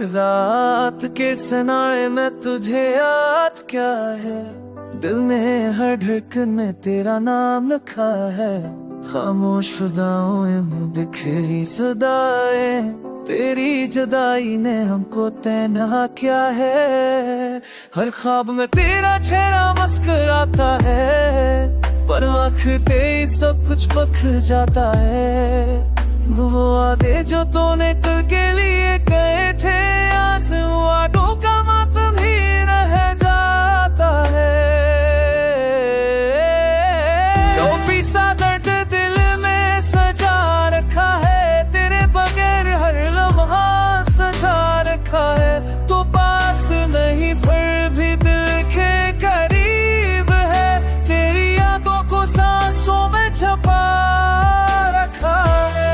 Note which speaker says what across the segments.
Speaker 1: रात के सनाए में तुझे याद क्या है, दिल में हर धड़कन में तेरा नाम लिखा है। खामोश फिजाओं में बिखरी सदाएं, तेरी जुदाई ने हमको तन्हा किया है। हर ख्वाब में तेरा चेहरा मुस्कुराता है, पर आँख तेरी सब कुछ पखड़ जाता है। वो वादे जो तूने कल के लिए कहे थे, आज वादों का मातम ही रह जाता है। टॉफी सा दर्द दिल में सजा रखा है, तेरे बगैर हर लम्हा सजा रखा है। तो पास नहीं पर भी दिल के करीब है, तेरी यादों को सांसों में छपा रखा है।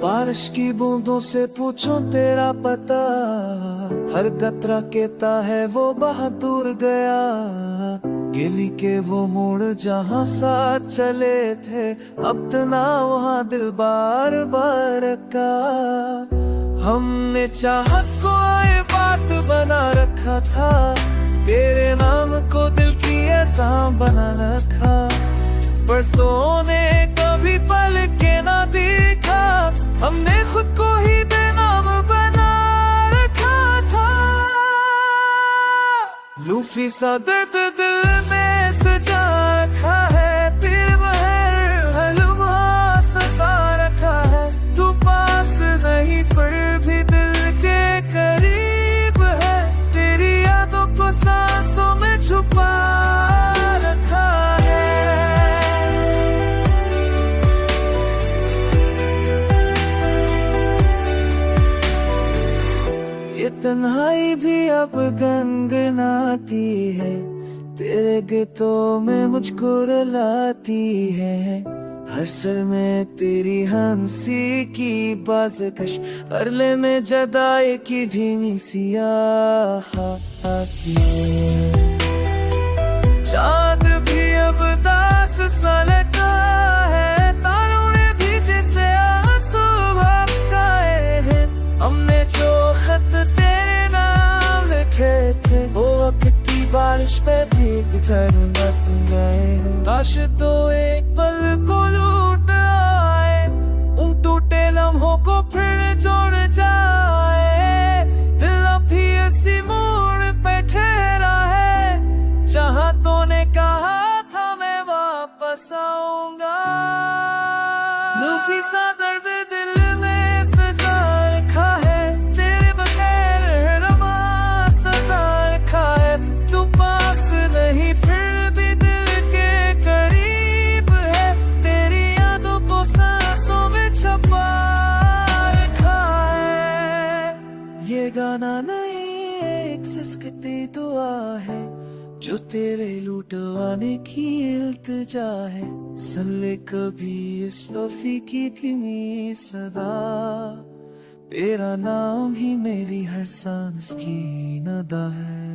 Speaker 1: बारिश की बूंदों से पूछो तेरा पता, हर कतरा कहता है वो बहादुर गया। गिली के वो मोड़ जहाँ साथ चले थे, अब तना वहाँ दिल बार बार का। हमने चाहत को ये बात बना रखा था, तेरे नाम को दिल की एहसान बना रखा। पर तूने कभी पल के ना देखा, हमने खुद को ही बेनाम बना रखा था। लूफी सा दर्द दिल में सजा रखा है, तेरे बगैर हर लम्हा सजा रखा है। तू पास नहीं पर भी दिल के करीब है, तेरी यादों को सांसों में छुपा रखा है। ये तन्हाई भी अब गनगनाती है, तेरे गीतों में मुझको रुलाती है। हर सर में तेरी हंसी की बाज़कश, अरले में जदाई की धीमी सी आती है। चाँद भी अब दास सा लगता है, तारों ने भी जैसे आंसू बहाए हैं। हमने जो खत तेरे नाम लिखे थे, वो वक्त की बारिश पे भीग कर मत गए। काश तो एक पल को लूट आए, उन टूटे लम्हों को फिर जोड़ जाए। दिल अभी इसी मोड़ पे ठहरा है, जहाँ तूने कहा था मैं वापस आऊंगा। लूफी सा दर्द दिल में सजा रखा है, तेरे बगैर हर लम्हा सजा रखा है। तू पास नहीं फिर भी दिल के करीब है, तेरी यादों को सांसों में छपा रखा है। ये गाना नहीं एक सिसकती दुआ है, जो तेरे लुटवाने की इल्तिजा है। सुन ले कभी इस लोफी की धीमी सदा, तेरा नाम ही मेरी हर सांस की नदा है।